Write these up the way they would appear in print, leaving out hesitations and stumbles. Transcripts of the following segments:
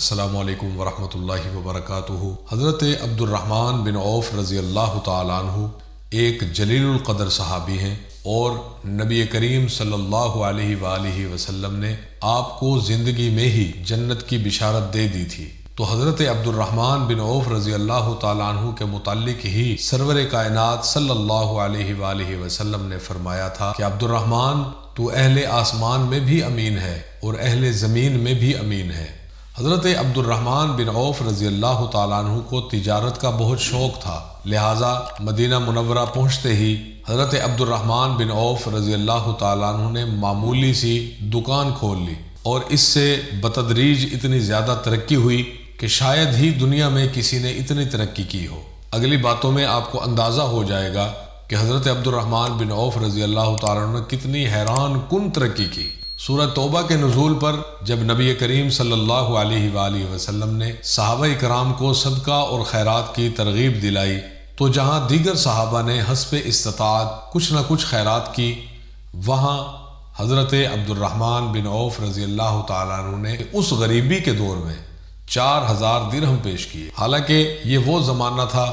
السلام علیکم ورحمۃ اللہ وبرکاتہ۔ حضرت عبد الرحمن بن عوف رضی اللہ تعالیٰ عنہ ایک جلیل القدر صحابی ہیں، اور نبی کریم صلی اللہ علیہ وآلہ وسلم نے آپ کو زندگی میں ہی جنت کی بشارت دے دی تھی۔ تو حضرت عبد الرحمن بن عوف رضی اللہ تعالیٰ عنہ کے متعلق ہی سرور کائنات صلی اللہ علیہ وآلہ وسلم نے فرمایا تھا کہ عبد الرحمن تو اہل آسمان میں بھی امین ہے اور اہل زمین میں بھی امین ہے۔ حضرت عبد الرحمن بن عوف رضی اللہ تعالیٰ عنہ کو تجارت کا بہت شوق تھا، لہٰذا مدینہ منورہ پہنچتے ہی حضرت عبد الرحمن بن عوف رضی اللہ تعالیٰ عنہ نے معمولی سی دکان کھول لی، اور اس سے بتدریج اتنی زیادہ ترقی ہوئی کہ شاید ہی دنیا میں کسی نے اتنی ترقی کی ہو۔ اگلی باتوں میں آپ کو اندازہ ہو جائے گا کہ حضرت عبد الرحمن بن عوف رضی اللہ تعالیٰ عنہ نے کتنی حیران کن ترقی کی۔ سورہ توبہ کے نزول پر جب نبی کریم صلی اللہ علیہ وآلہ وسلم نے صحابہ کرام کو صدقہ اور خیرات کی ترغیب دلائی، تو جہاں دیگر صحابہ نے حسب استطاعت کچھ نہ کچھ خیرات کی، وہاں حضرت عبد الرحمن بن عوف رضی اللہ تعالیٰ عنہ نے اس غریبی کے دور میں 4000 درہم پیش کیے۔ حالانکہ یہ وہ زمانہ تھا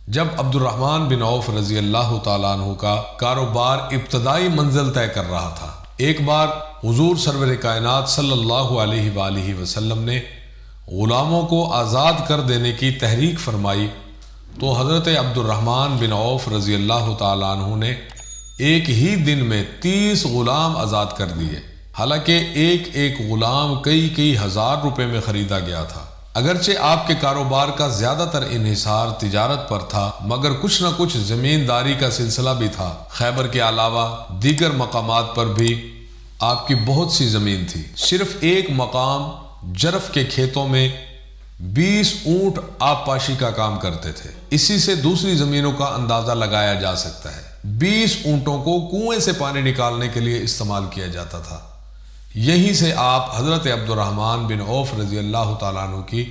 جب عبد الرحمن بن عوف رضی اللہ تعالیٰ عنہ کا کاروبار ابتدائی منزل طے کر رہا تھا۔ ایک بار حضور سرور کائنات صلی اللہ علیہ وآلہ وسلم نے غلاموں کو آزاد کر دینے کی تحریک فرمائی، تو حضرت عبد الرحمن بن عوف رضی اللہ تعالیٰ عنہ نے ایک ہی دن میں 30 غلام آزاد کر دیے۔ حالانکہ ایک ایک غلام کئی ہزار روپے میں خریدا گیا تھا۔ اگرچہ آپ کے کاروبار کا زیادہ تر انحصار تجارت پر تھا، مگر کچھ نہ کچھ زمینداری کا سلسلہ بھی تھا۔ خیبر کے علاوہ دیگر مقامات پر بھی آپ کی بہت سی زمین تھی۔ صرف ایک مقام جرف کے کھیتوں میں 20 اونٹ آب پاشی کا کام کرتے تھے۔ اسی سے دوسری زمینوں کا اندازہ لگایا جا سکتا ہے۔ 20 اونٹوں کو کنویں سے پانی نکالنے کے لیے استعمال کیا جاتا تھا۔ یہیں سے آپ حضرت عبد الرحمن بن عوف رضی اللہ تعالیٰ عنہ کی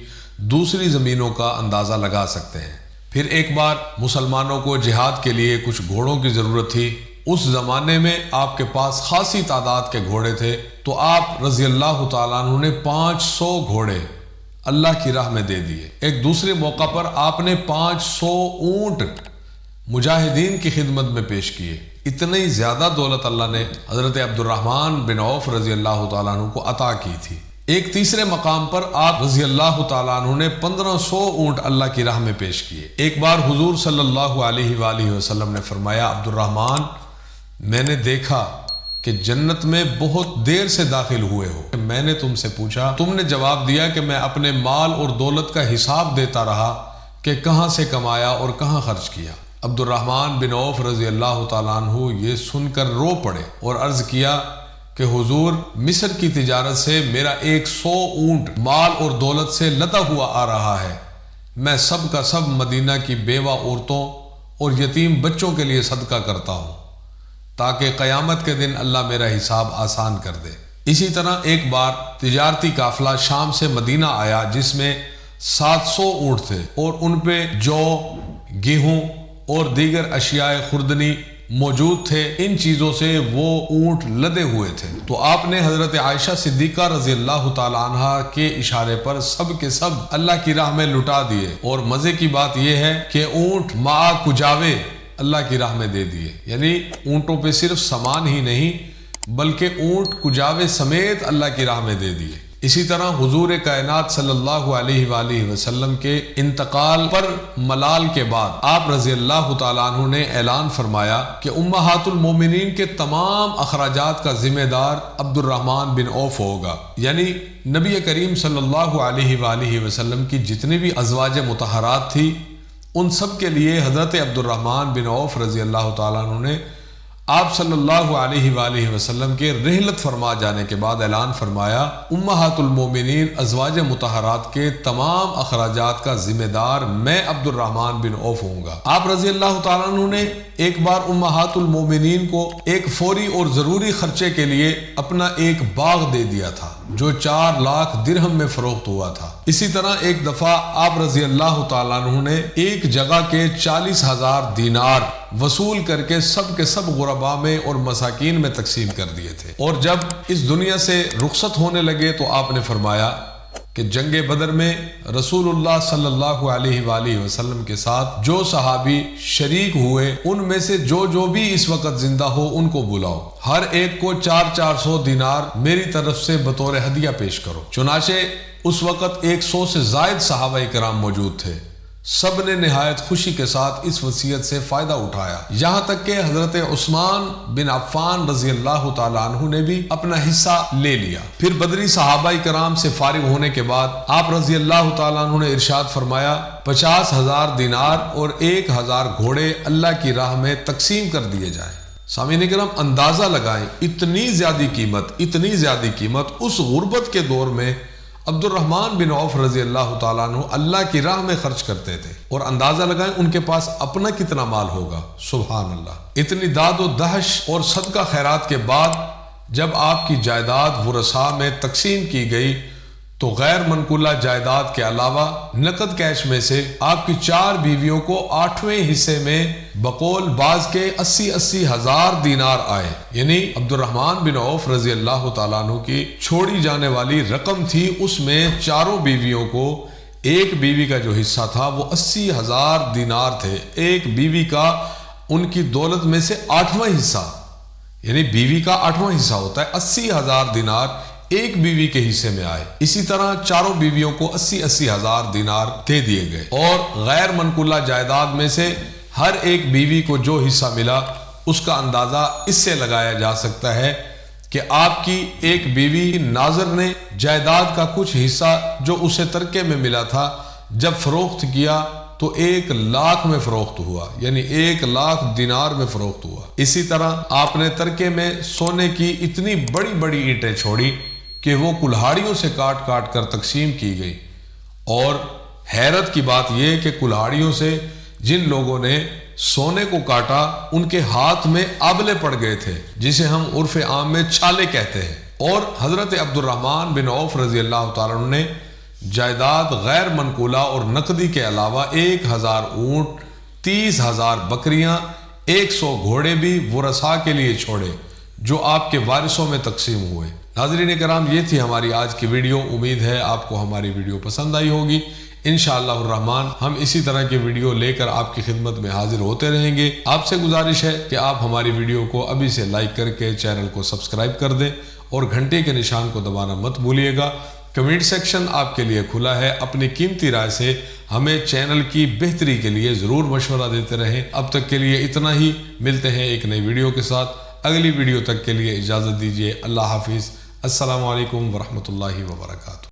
دوسری زمینوں کا اندازہ لگا سکتے ہیں۔ پھر ایک بار مسلمانوں کو جہاد کے لیے کچھ گھوڑوں کی ضرورت تھی۔ اس زمانے میں آپ کے پاس خاصی تعداد کے گھوڑے تھے، تو آپ رضی اللہ تعالیٰ عنہ نے 500 گھوڑے اللہ کی راہ میں دے دیے۔ ایک دوسرے موقع پر آپ نے 500 اونٹ مجاہدین کی خدمت میں پیش کیے۔ اتنی زیادہ دولت اللہ نے حضرت عبد الرحمن بن عوف رضی اللہ تعالیٰ عنہ کو عطا کی تھی۔ ایک تیسرے مقام پر آپ رضی اللہ تعالیٰ عنہ نے 1500 اونٹ اللہ کی راہ میں پیش کیے۔ ایک بار حضور صلی اللہ علیہ وآلہ وسلم نے فرمایا، عبد الرحمن، میں نے دیکھا کہ جنت میں بہت دیر سے داخل ہوئے ہو۔ میں نے تم سے پوچھا، تم نے جواب دیا کہ میں اپنے مال اور دولت کا حساب دیتا رہا کہ کہاں سے کمایا اور کہاں خرچ کیا۔ عبد الرحمن بن عوف رضی اللہ تعالیٰ عنہ یہ سن کر رو پڑے اور عرض کیا کہ حضور، مصر کی تجارت سے میرا 100 اونٹ مال اور دولت سے لدا ہوا آ رہا ہے۔ میں سب کا سب مدینہ کی بیوہ عورتوں اور یتیم بچوں کے لیے صدقہ کرتا ہوں، تاکہ قیامت کے دن اللہ میرا حساب آسان کر دے۔ اسی طرح ایک بار تجارتی قافلہ شام سے مدینہ آیا، جس میں 700 اونٹ تھے، اور ان پہ جو، گیہوں اور دیگر اشیاء خوردنی موجود تھے۔ ان چیزوں سے وہ اونٹ لدے ہوئے تھے۔ تو آپ نے حضرت عائشہ صدیقہ رضی اللہ تعالیٰ عنہ کے اشارے پر سب کے سب اللہ کی راہ میں لٹا دیے، اور مزے کی بات یہ ہے کہ اونٹ مع کجاوے اللہ کی راہ میں دے دیے۔ یعنی اونٹوں پہ صرف سامان ہی نہیں، بلکہ اونٹ کجاوے سمیت اللہ کی راہ میں دے دیے۔ اسی طرح حضور کائنات صلی اللہ علیہ وآلہ وسلم کے انتقال پر ملال کے بعد آپ رضی اللہ تعالیٰ عنہ نے اعلان فرمایا کہ امہات المومنین کے تمام اخراجات کا ذمہ دار عبد الرحمن بن عوف ہوگا۔ یعنی نبی کریم صلی اللہ علیہ وآلہ وسلم کی جتنی بھی ازواج مطہرات تھی، ان سب کے لیے حضرت عبد الرحمن بن عوف رضی اللہ تعالیٰ عنہ نے آپ صلی اللہ علیہ وآلہ وسلم کے رحلت فرما جانے کے بعد اعلان فرمایا، امہات المومنین ازواج مطہرات کے تمام اخراجات کا ذمہ دار میں عبد الرحمن بن عوف ہوں گا۔ آپ رضی اللہ تعالیٰ عنہ نے ایک بار امہات المومنین کو ایک فوری اور ضروری خرچے کے لیے اپنا ایک باغ دے دیا تھا، جو 4 لاکھ درہم میں فروخت ہوا تھا۔ اسی طرح ایک دفعہ آپ رضی اللہ تعالیٰ عنہ نے ایک جگہ کے 40,000 دینار وصول کر کے سب کے سب غرباء میں اور مساکین میں تقسیم کر دیے تھے۔ اور جب اس دنیا سے رخصت ہونے لگے تو آپ نے فرمایا کہ جنگ بدر میں رسول اللہ صلی اللہ علیہ وآلہ وسلم کے ساتھ جو صحابی شریک ہوئے ان میں سے جو بھی اس وقت زندہ ہو ان کو بلاؤ، ہر ایک کو 400 دینار میری طرف سے بطور ہدیہ پیش کرو۔ چنانچہ اس وقت 100 سے زائد صحابہ کرام موجود تھے، سب نے نہایت خوشی کے ساتھ اس وصیت سے فائدہ اٹھایا، یہاں تک کہ حضرت عثمان بن عفان رضی اللہ تعالیٰ عنہ نے بھی اپنا حصہ لے لیا۔ پھر بدری صحابہ کرام سے فارغ ہونے کے بعد آپ رضی اللہ تعالیٰ عنہ نے ارشاد فرمایا 50,000 دینار اور 1,000 گھوڑے اللہ کی راہ میں تقسیم کر دیے جائیں۔ سامعین کرام اندازہ لگائیں اتنی زیادہ قیمت اس غربت کے دور میں عبد الرحمن بن عوف رضی اللہ تعالیٰ عنہ اللہ کی راہ میں خرچ کرتے تھے، اور اندازہ لگائیں ان کے پاس اپنا کتنا مال ہوگا۔ سبحان اللہ، اتنی داد و دہش اور صدقہ خیرات کے بعد جب آپ کی جائیداد ورثاء میں تقسیم کی گئی تو غیر منقولہ جائیداد کے علاوہ نقد کیش میں سے آپ کی 4 بیویوں کو 8ویں حصے میں بقول بعض کے 80 ہزار دینار آئے، یعنی عبد الرحمن بن عوف رضی اللہ تعالیٰ عنہ کی چھوڑی جانے والی رقم تھی، اس میں 4 بیویوں کو ایک بیوی کا جو حصہ تھا وہ 80,000 دینار تھے۔ ایک بیوی کا ان کی دولت میں سے 8واں حصہ، یعنی بیوی کا 8واں حصہ ہوتا ہے، 80,000 دینار ایک بیوی کے حصے میں آئے۔ اسی طرح 4 بیویوں کو 80,000 دینار دے دیے گئے، اور غیر منقولہ جائیداد میں سے ہر ایک بیوی کو جو حصہ ملا اس کا اندازہ اس سے لگایا جا سکتا ہے کہ آپ کی ایک بیوی ناظر نے جائیداد کا کچھ حصہ جو اسے ترکے میں ملا تھا جب فروخت کیا تو 1 لاکھ میں فروخت ہوا، یعنی 1 لاکھ دینار میں فروخت ہوا۔ اسی طرح آپ نے ترکے میں سونے کی اتنی بڑی اینٹیں چھوڑی کہ وہ کلہاڑیوں سے کاٹ کر تقسیم کی گئی، اور حیرت کی بات یہ کہ کلہاڑیوں سے جن لوگوں نے سونے کو کاٹا ان کے ہاتھ میں آبلے پڑ گئے تھے، جسے ہم عرف عام میں چھالے کہتے ہیں۔ اور حضرت عبد الرحمن بن عوف رضی اللہ تعالیٰ عنہ نے جائیداد غیر منقولہ اور نقدی کے علاوہ 1,000 اونٹ، 30,000 بکریاں، 100 گھوڑے بھی ورثاء کے لیے چھوڑے جو آپ کے وارثوں میں تقسیم ہوئے۔ ناظرین کرام، یہ تھی ہماری آج کی ویڈیو۔ امید ہے آپ کو ہماری ویڈیو پسند آئی ہوگی۔ انشاءاللہ الرحمن ہم اسی طرح کی ویڈیو لے کر آپ کی خدمت میں حاضر ہوتے رہیں گے۔ آپ سے گزارش ہے کہ آپ ہماری ویڈیو کو ابھی سے لائک کر کے چینل کو سبسکرائب کر دیں اور گھنٹے کے نشان کو دبانا مت بھولیے گا۔ کمنٹ سیکشن آپ کے لیے کھلا ہے، اپنی قیمتی رائے سے ہمیں چینل کی بہتری کے لیے ضرور مشورہ دیتے رہیں۔ اب تک کے لیے اتنا ہی، ملتے ہیں ایک نئی ویڈیو کے ساتھ۔ اگلی ویڈیو تک کے لیے اجازت دیجیے۔ اللہ حافظ۔ السلام علیکم ورحمۃ اللہ وبرکاتہ۔